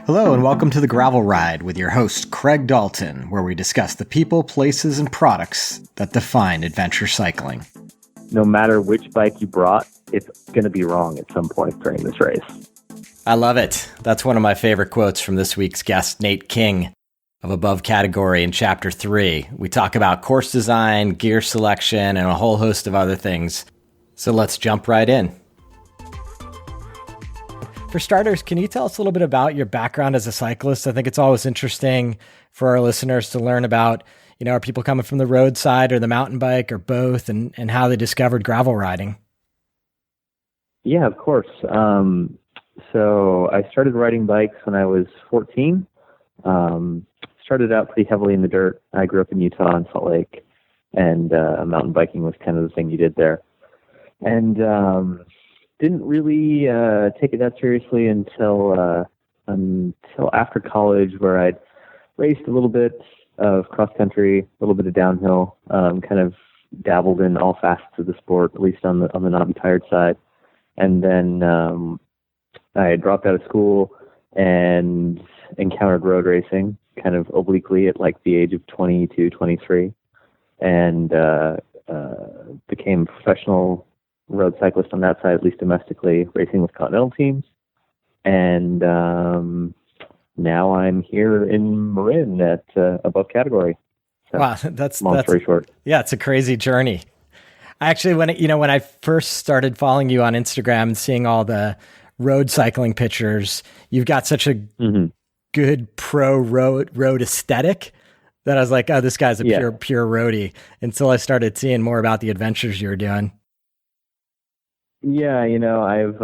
Hello and welcome to The Gravel Ride with your host, Craig Dalton, where we discuss the people, places, and products that define adventure cycling. No matter which bike you brought, it's going to be wrong at some point during this race. I love it. That's one of my favorite quotes from this week's guest, Nate King of Above Category in Chapter 3. We talk about course design, gear selection, and a whole host of other things. So let's jump right in. For starters, can you tell us a little bit about your background as a cyclist? I think it's always interesting for our listeners to learn about, are people coming from the road side or the mountain bike or both, and how they discovered gravel riding? Yeah, of course. So I started riding bikes when I was 14. Started out pretty heavily in the dirt. I grew up in Utah and Salt Lake, and mountain biking was kind of the thing you did there. And didn't really take it that seriously until after college, where I'd raced a little bit of cross country, a little bit of downhill, kind of dabbled in all facets of the sport, at least on the not be tired side. And then I dropped out of school and encountered road racing, kind of obliquely at like the age of 22, 23, and became a professional road cyclist on that side, at least domestically, racing with Continental teams. And now I'm here in Marin at Above Category. So, wow, that's story short. Yeah, it's a crazy journey. Actually, when I first started following you on Instagram and seeing all the road cycling pictures, you've got such a good pro road aesthetic that I was like, oh, this guy's a pure roadie, until I started seeing more about the adventures you were doing. Yeah, I've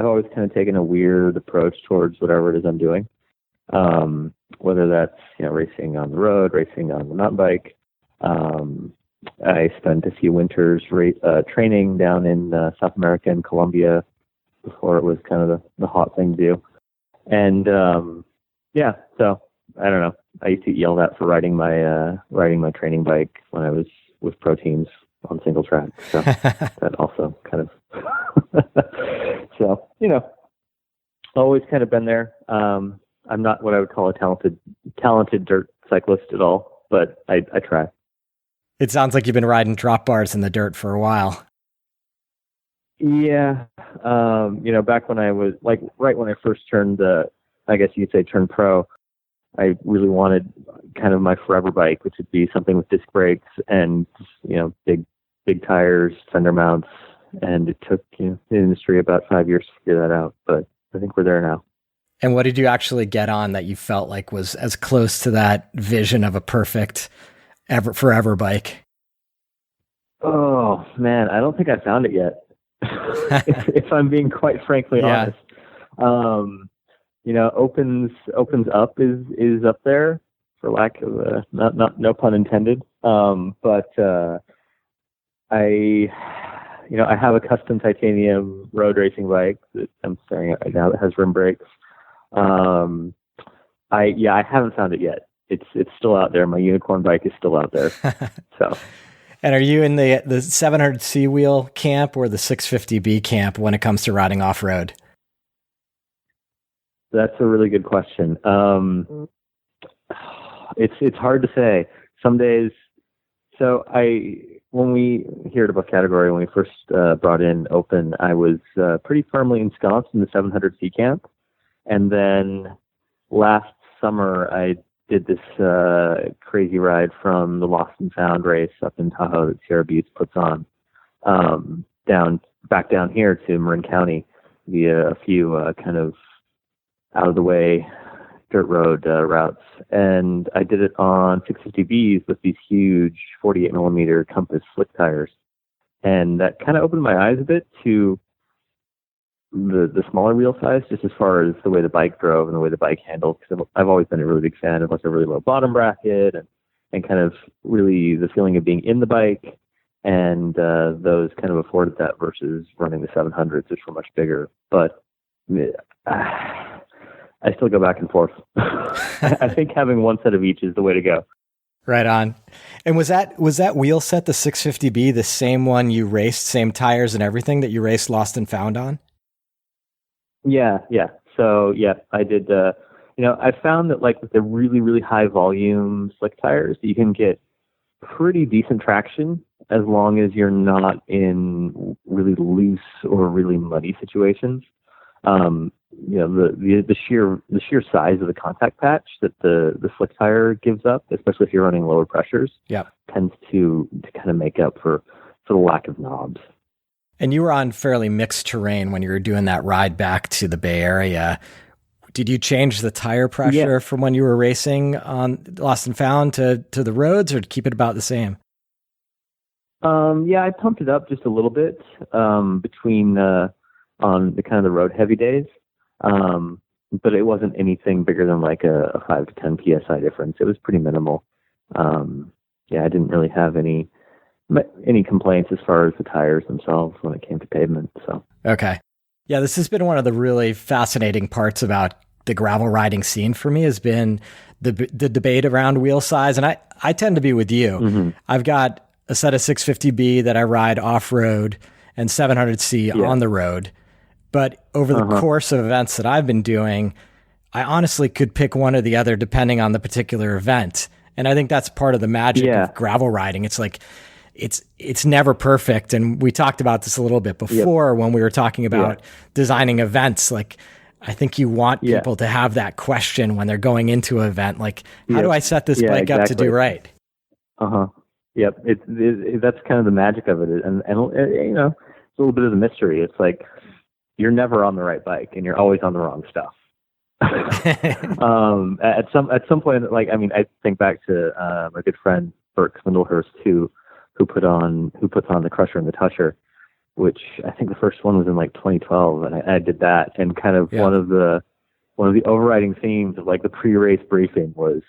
always kind of taken a weird approach towards whatever it is I'm doing, whether that's racing on the road, racing on the mountain bike. I spent a few winters training down in South America and Colombia before it was kind of the hot thing to do. And so I don't know. I used to get yelled at for riding my training bike when I was with pro teams on single track. So that also kind of so always kind of been there. I'm not what I would call a talented dirt cyclist at all, but I try. It sounds like you've been riding drop bars in the dirt for a while. Yeah. Back when I was right when I first turned, I guess you could say turned pro, I really wanted kind of my forever bike, which would be something with disc brakes and, big tires, fender mounts. And it took the industry about 5 years to figure that out, but I think we're there now. And what did you actually get on that you felt like was as close to that vision of a perfect forever bike? Oh man, I don't think I found it yet. if I'm being quite frankly honest, opens up is up there, for lack of no pun intended. But I have a custom titanium road racing bike that I'm staring at right now that has rim brakes. I haven't found it yet. It's still out there. My unicorn bike is still out there. So. And are you in the 700C wheel camp or the 650B camp when it comes to riding off-road? That's a really good question. It's hard to say. Some days, when we here at Above Category, when we first brought in Open, I was pretty firmly ensconced in the 700C camp. And then last summer, I did this crazy ride from the Lost and Found race up in Tahoe that Sierra Buttes puts on, back down here to Marin County via a few kind of out of the way dirt road routes. And I did it on 650Bs with these huge 48 millimeter Compass slick tires. And that kind of opened my eyes a bit to the smaller wheel size, just as far as the way the bike drove and the way the bike handled. Because I've always been a really big fan of like a really low bottom bracket and kind of really the feeling of being in the bike. And those kind of afforded that versus running the 700s, which were much bigger. But I still go back and forth. I think having one set of each is the way to go. Right on. And was that wheel set, the 650B, the same one you raced, same tires and everything that you raced Lost and Found on? Yeah. So yeah, I did. I found that like with the really, really high volume slick tires, you can get pretty decent traction as long as you're not in really loose or really muddy situations. The sheer size of the contact patch that the slick tire gives up, especially if you're running lower pressures, tends to kind of make up for the lack of knobs. And you were on fairly mixed terrain when you were doing that ride back to the Bay Area. Did you change the tire pressure from when you were racing on Lost and Found to the roads, or keep it about the same? I pumped it up just a little bit between on the kind of the road heavy days, but it wasn't anything bigger than like a 5 to 10 psi difference. It was pretty minimal. I didn't really have any complaints as far as the tires themselves when it came to pavement. So okay, yeah, this has been one of the really fascinating parts about the gravel riding scene for me, has been the debate around wheel size. And I tend to be with you. Mm-hmm. I've got a set of 650B that I ride off-road and 700C on the road. But over the course of events that I've been doing, I honestly could pick one or the other depending on the particular event. And I think that's part of the magic of gravel riding. It's like, it's never perfect. And we talked about this a little bit before when we were talking about designing events. Like, I think you want people to have that question when they're going into an event. Like, how do I set this bike up to do right? Yep. That's kind of the magic of it. And it's a little bit of the mystery. It's like, you're never on the right bike and you're always on the wrong stuff. At some point, like, I mean, I think back to my good friend Bert Swindlehurst, who puts on the Crusher and the Tushar, which I think the first one was in like 2012, and I did that. And kind of one of the overriding themes of like the pre-race briefing was,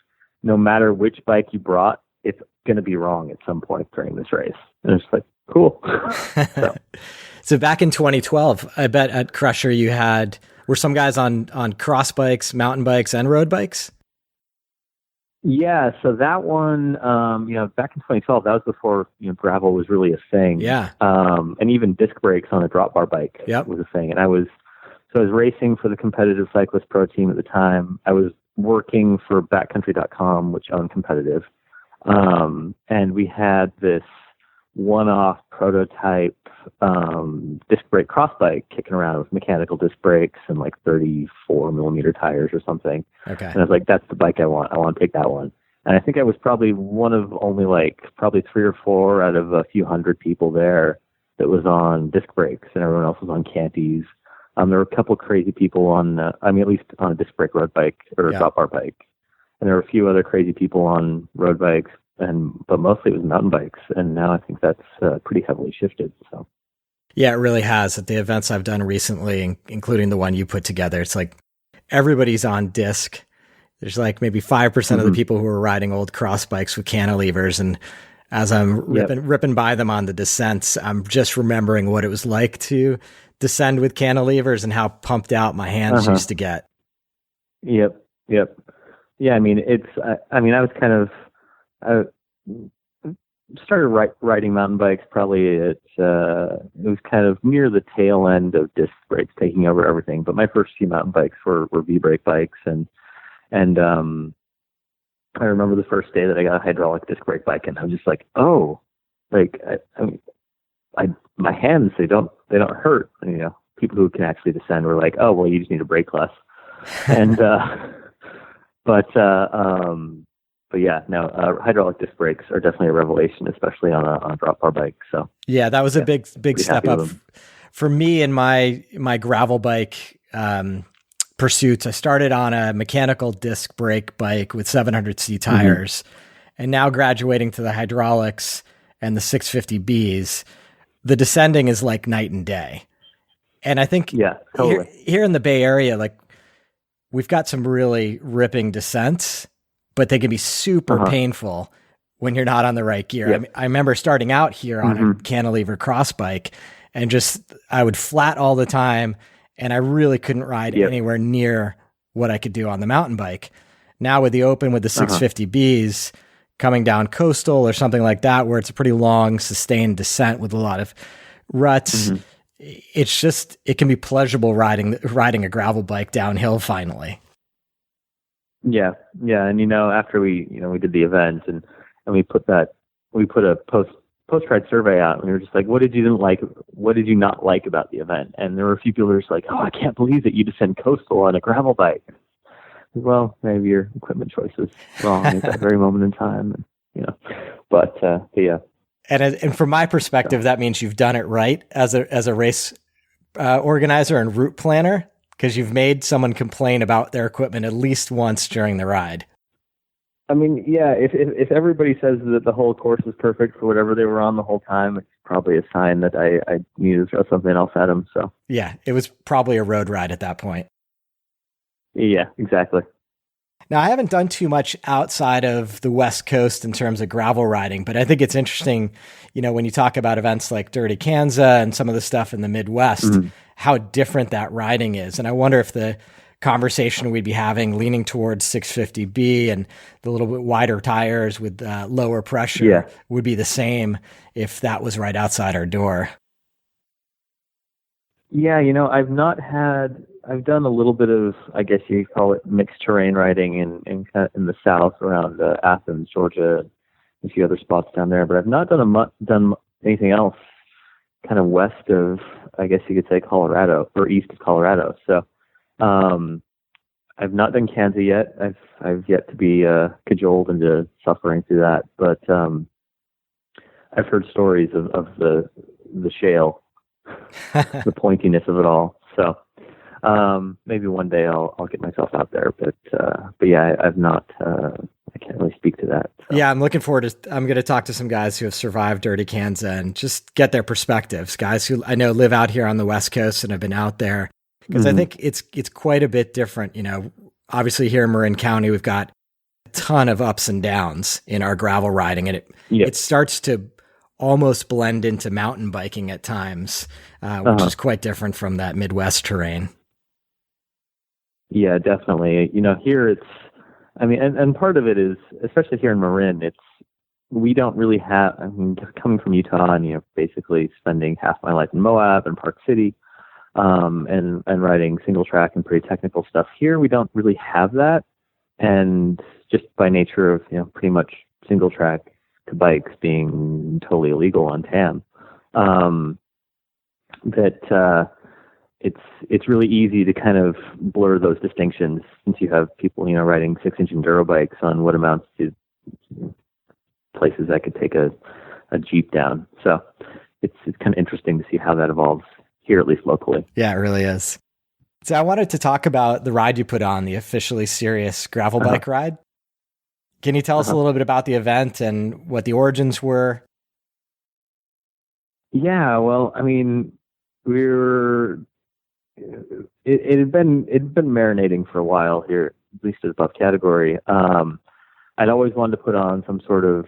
no matter which bike you brought, it's going to be wrong at some point during this race. And it's like, cool. So back in 2012, I bet at Crusher were some guys on cross bikes, mountain bikes, and road bikes? Yeah, so that one, back in 2012, that was before gravel was really a thing. Yeah. And even disc brakes on a drop bar bike was a thing. And I was racing for the competitive Cyclist Pro team at the time. I was working for backcountry.com, which owned competitive. And we had this one-off prototype disc brake cross bike kicking around with mechanical disc brakes and like 34 millimeter tires or something. Okay. And I was like, that's the bike I want. I want to take that one. And I think I was probably one of only like probably 3 or 4 out of a few hundred people there that was on disc brakes, and everyone else was on Canties. There were a couple crazy people at least on a disc brake road bike or a drop bar bike. And there were a few other crazy people on road bikes, but mostly it was mountain bikes. And now I think that's pretty heavily shifted. So. Yeah, it really has. At the events I've done recently, including the one you put together, it's like everybody's on disc. There's like maybe 5% of the people who are riding old cross bikes with cantilevers. And as I'm ripping by them on the descents, I'm just remembering what it was like to descend with cantilevers and how pumped out my hands used to get. Yep. Yeah, I mean, I started riding mountain bikes probably it was kind of near the tail end of disc brakes taking over everything. But my first few mountain bikes were V-brake bikes, and I remember the first day that I got a hydraulic disc brake bike, and I was just like, oh, like my hands they don't hurt. And, people who can actually descend were like, oh, well, you just need to brake less, and But yeah, no, hydraulic disc brakes are definitely a revelation, especially on a drop bar bike. So yeah, that was a big step up for me in my gravel bike pursuits. I started on a mechanical disc brake bike with 700C tires, and now graduating to the hydraulics and the 650Bs, the descending is like night and day. And I think totally. here in the Bay Area, like we've got some really ripping descents, but they can be super painful when you're not on the right gear. Yep. I remember starting out here on a cantilever cross bike, and I would flat all the time, and I really couldn't ride anywhere near what I could do on the mountain bike. Now with the 650Bs coming down coastal or something like that, where it's a pretty long sustained descent with a lot of ruts, it can be pleasurable riding a gravel bike downhill finally. Yeah, yeah, and after we did the event and we put a post ride survey out, and we were just like, what did you not like about the event? And there were a few people who were just like, oh, I can't believe that you descend coastal on a gravel bike. Well, maybe your equipment choice was wrong at that very moment in time, but yeah. And from my perspective, that means you've done it right as a race organizer and route planner, because you've made someone complain about their equipment at least once during the ride. I mean, yeah, if everybody says that the whole course is perfect for whatever they were on the whole time, it's probably a sign that I need to throw something else at them. So yeah, it was probably a road ride at that point. Yeah, exactly. Now, I haven't done too much outside of the West Coast in terms of gravel riding, but I think it's interesting, when you talk about events like Dirty Kansas and some of the stuff in the Midwest, how different that riding is. And I wonder if the conversation we'd be having leaning towards 650B and the little bit wider tires with lower pressure would be the same if that was right outside our door. Yeah, I've done a little bit of, I guess you could call it mixed terrain riding in the south around Athens, Georgia, and a few other spots down there, but I've not done anything else kind of west of, I guess you could say, Colorado or east of Colorado. So I've not done Kansas yet. I've yet to be cajoled into suffering through that, but I've heard stories of the shale, the pointiness of it all. So maybe one day I'll get myself out there, but yeah, I've not. I can't really speak to that. So. Yeah, I'm looking forward to. I'm going to talk to some guys who have survived Dirty Kansas and just get their perspectives. Guys who I know live out here on the West Coast and have been out there, because I think it's quite a bit different. Obviously here in Marin County, we've got a ton of ups and downs in our gravel riding, and it starts to almost blend into mountain biking at times, which is quite different from that Midwest terrain. Yeah, definitely. Here and part of it is, especially here in Marin, we don't really have, coming from Utah and, basically spending half my life in Moab and Park City, and riding single track and pretty technical stuff. Here, we don't really have that. And just by nature of, pretty much single track to bikes being totally illegal on TAM, it's really easy to kind of blur those distinctions, since you have people, riding 6-inch enduro bikes on what amounts to places that could take a Jeep down. So it's kind of interesting to see how that evolves here, at least locally. Yeah, it really is. So I wanted to talk about the ride you put on, the Officially Serious gravel bike ride. Can you tell us a little bit about the event and what the origins were? Yeah, well, it had been marinating for a while here, at least at Above Category. I'd always wanted to put on some sort of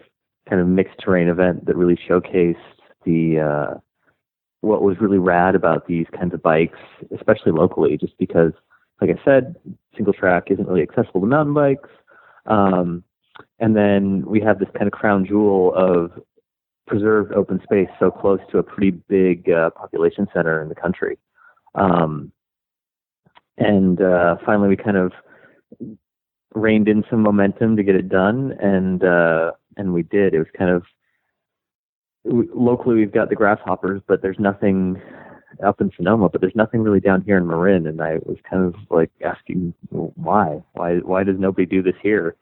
kind of mixed terrain event that really showcased the what was really rad about these kinds of bikes, especially locally, just because, like I said, single track isn't really accessible to mountain bikes. And then we have this kind of crown jewel of preserved open space so close to a pretty big population center in the country. And finally we kind of reined in some momentum to get it done. And we did. It was kind of, locally we've got the grasshoppers, but there's nothing up in Sonoma, but there's nothing really down here in Marin. And I was kind of like asking, why does nobody do this here?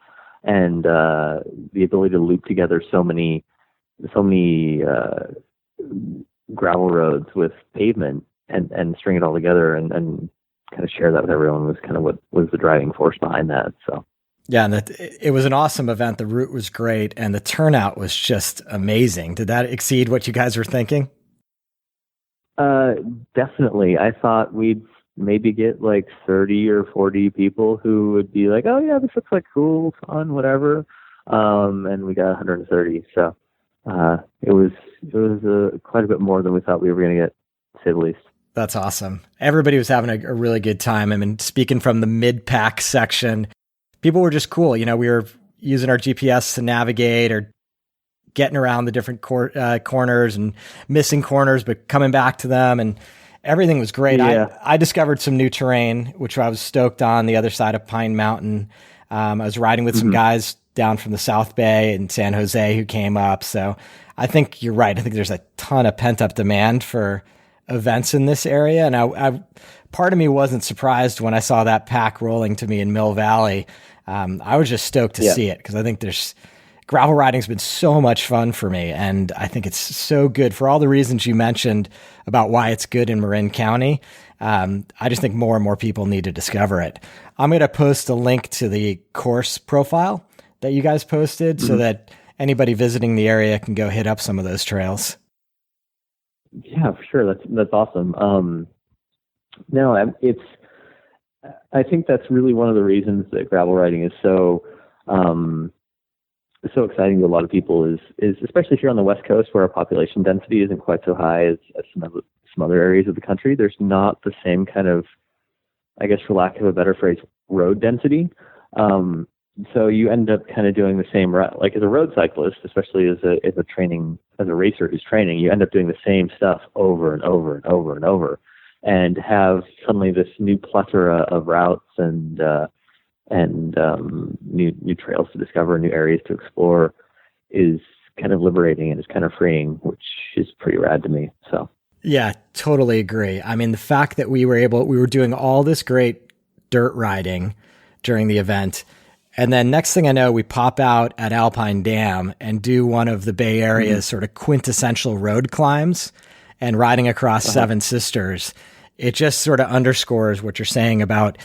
And the ability to loop together so many gravel roads with pavement and string it all together and kind of share that with everyone was kind of what was the driving force behind that. So yeah, and it was an awesome event. The route was great, and the turnout was just amazing. Did that exceed what you guys were thinking? Definitely. I thought we'd maybe get like 30 or 40 people who would be like, oh yeah, this looks like cool, fun, whatever. And we got 130. So it was quite a bit more than we thought we were going to get, to say the least. That's awesome. Everybody was having a really good time. Speaking from the mid-pack section, people were just cool. We were using our GPS to navigate or getting around the different corners and missing corners, but coming back to them, and everything was great. Yeah. I discovered some new terrain, which I was stoked on, the other side of Pine Mountain. I was riding with some guys down from the South Bay and San Jose who came up. So I think you're right. I think there's a ton of pent up demand for events in this area. And I part of me wasn't surprised when I saw that pack rolling to me in Mill Valley. I was just stoked to see it because I think gravel riding's been so much fun for me. And I think it's so good for all the reasons you mentioned about why it's good in Marin County. I just think more and more people need to discover it. I'm going to post a link to the course profile that you guys posted so that anybody visiting the area can go hit up some of those trails. Yeah, for sure. That's awesome. I think that's really one of the reasons that gravel riding is so exciting to a lot of people is especially if you're on the West Coast where our population density isn't quite so high as some other areas of the country. There's not the same kind of, I guess for lack of a better phrase, road density. So you end up kind of doing the same route. Like as a road cyclist, especially as a racer who's training, you end up doing the same stuff over and over and over and over, and have suddenly this new plethora of routes and new trails to discover, new areas to explore is kind of liberating and is kind of freeing, which is pretty rad to me. So yeah, totally agree. I mean, the fact that we were doing all this great dirt riding during the event, and then next thing I know, we pop out at Alpine Dam and do one of the Bay Area's sort of quintessential road climbs and riding across Seven Sisters. It just sort of underscores what you're saying about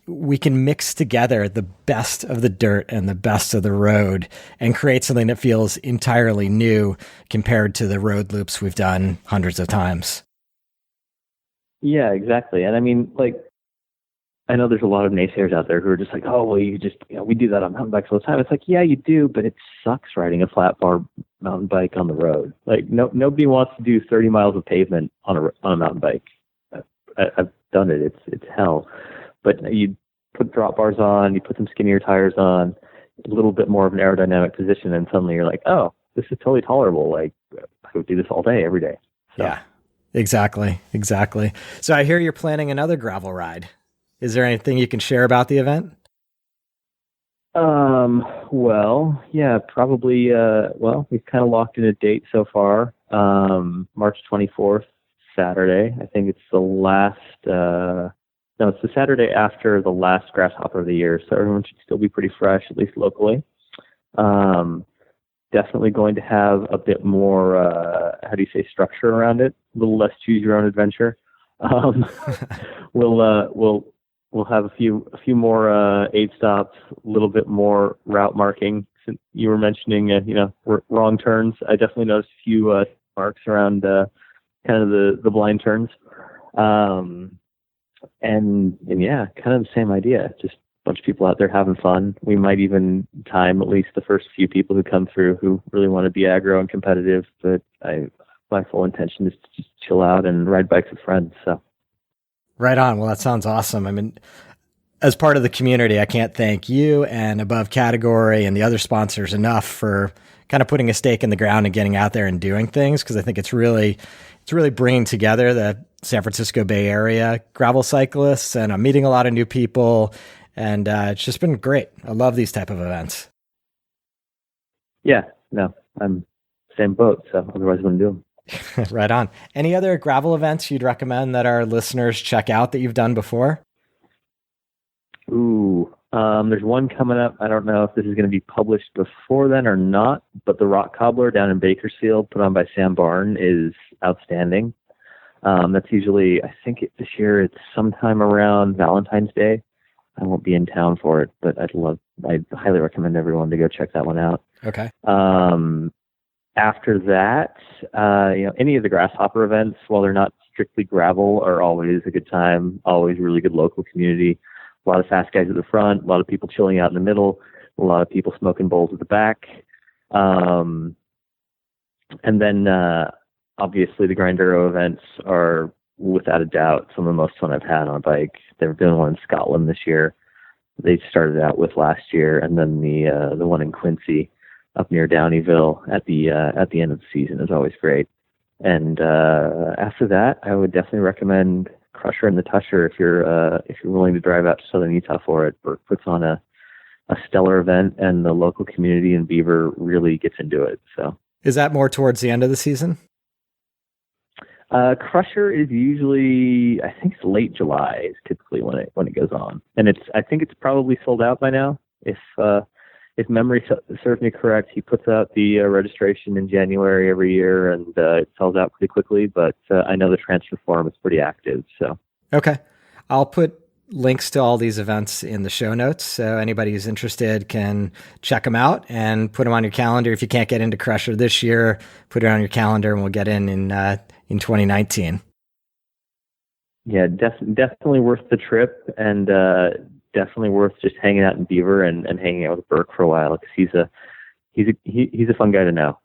we can mix together the best of the dirt and the best of the road and create something that feels entirely new compared to the road loops we've done hundreds of times. Yeah, exactly. And I mean, like, I know there's a lot of naysayers out there who are just like, oh, well, we do that on mountain bikes all the time. It's like, yeah, you do, but it sucks riding a flat bar mountain bike on the road. Like, nobody wants to do 30 miles of pavement on a mountain bike. I've done it. It's hell. But you put drop bars on, you put some skinnier tires on, a little bit more of an aerodynamic position, and suddenly you're like, oh, this is totally tolerable. Like, I would do this all day, every day. So. Yeah, exactly. So I hear you're planning another gravel ride. Is there anything you can share about the event? Well, yeah, probably, we've kind of locked in a date so far. March 24th, Saturday. I think it's it's the Saturday after the last grasshopper of the year. So everyone should still be pretty fresh, at least locally. Definitely going to have a bit more, structure around it. A little less choose your own adventure. We'll have a few more aid stops, a little bit more route marking. Since you were mentioning, wrong turns, I definitely noticed a few marks around kind of the blind turns. And yeah, kind of the same idea. Just a bunch of people out there having fun. We might even time at least the first few people who come through who really want to be aggro and competitive. But my full intention is to just chill out and ride bikes with friends. So. Right on. Well, that sounds awesome. I mean, as part of the community, I can't thank you and Above Category and the other sponsors enough for kind of putting a stake in the ground and getting out there and doing things. Cause I think it's really bringing together the San Francisco Bay Area gravel cyclists, and I'm meeting a lot of new people, and it's just been great. I love these type of events. Yeah, no, I'm same boat. So otherwise I wouldn't do them. Right on. Any other gravel events you'd recommend that our listeners check out that you've done before? Ooh, there's one coming up. I don't know if this is going to be published before then or not, but the RockCobbler down in Bakersfield, put on by Sam Barn, is outstanding. That's usually, I think this year it's sometime around Valentine's Day. I won't be in town for it, but I'd highly recommend everyone to go check that one out. Okay. After that, any of the grasshopper events, while they're not strictly gravel, are always a good time, always really good local community. A lot of fast guys at the front, a lot of people chilling out in the middle, a lot of people smoking bowls at the back. And then, obviously the Grinduro events are without a doubt some of the most fun I've had on a bike. They're doing one in Scotland this year. They started out with last year, and then the one in Quincy up near Downeyville at the end of the season is always great. And after that, I would definitely recommend Crusher and the Tushar if you're willing to drive out to southern Utah for it. Bert puts on a a stellar event, and the local community in Beaver really gets into it. So, is that more towards the end of the season? Crusher is usually, I think it's late July is typically when it goes on, and I think it's probably sold out by now. If memory serves me correct, he puts out the registration in January every year, and it sells out pretty quickly. But I know the transfer form is pretty active. So okay, I'll put links to all these events in the show notes, so anybody who's interested can check them out and put them on your calendar. If you can't get into Crusher this year, put it on your calendar, and we'll get in 2019. Yeah, definitely worth the trip, and definitely worth just hanging out in Beaver and hanging out with Burke for a while, because he's a fun guy to know.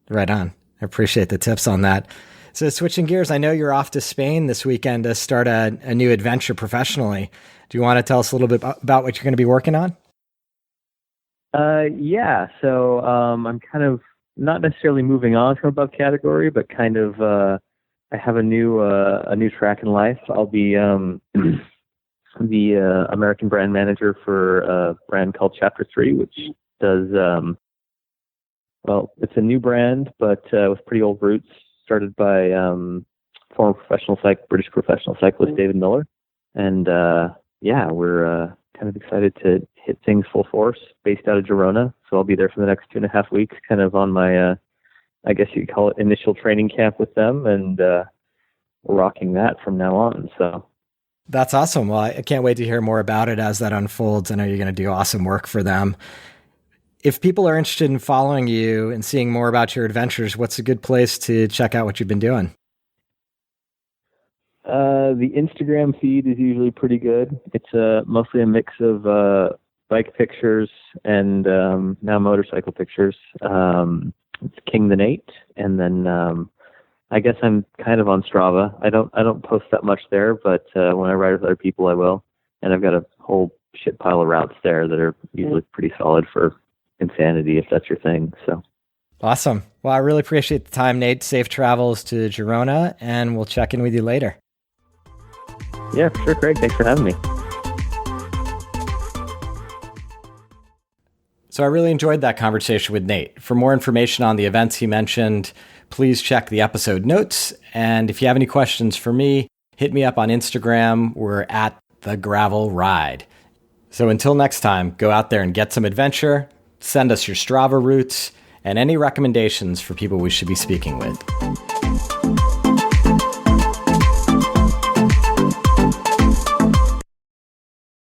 Right on. I appreciate the tips on that. So switching gears, I know you're off to Spain this weekend to start a new adventure professionally. Do you want to tell us a little bit about what you're going to be working on? Yeah. So I'm kind of not necessarily moving on from Above Category, but kind of I have a new track in life. I'll be the American brand manager for a brand called Chpt3, which does well, it's a new brand, but with pretty old roots. Started by former British professional cyclist David Miller, and we're kind of excited to hit things full force. Based out of Girona, so I'll be there for the next 2.5 weeks, kind of on my, I guess you could call it initial training camp with them, and rocking that from now on. So that's awesome. Well, I can't wait to hear more about it as that unfolds. I know you're going to do awesome work for them. If people are interested in following you and seeing more about your adventures, what's a good place to check out what you've been doing? The Instagram feed is usually pretty good. It's mostly a mix of bike pictures and now motorcycle pictures. It's King the Nate, and then I guess I'm kind of on Strava. I don't post that much there, but when I ride with other people, I will. And I've got a whole shit pile of routes there that are usually pretty solid for insanity, if that's your thing. So awesome. Well, I really appreciate the time, Nate. Safe travels to Girona, and we'll check in with you later. Yeah, for sure, Craig. Thanks for having me. So I really enjoyed that conversation with Nate. For more information on the events he mentioned, please check the episode notes. And if you have any questions for me, hit me up on Instagram. We're at The Gravel Ride. So until next time, go out there and get some adventure. Send us your Strava routes and any recommendations for people we should be speaking with.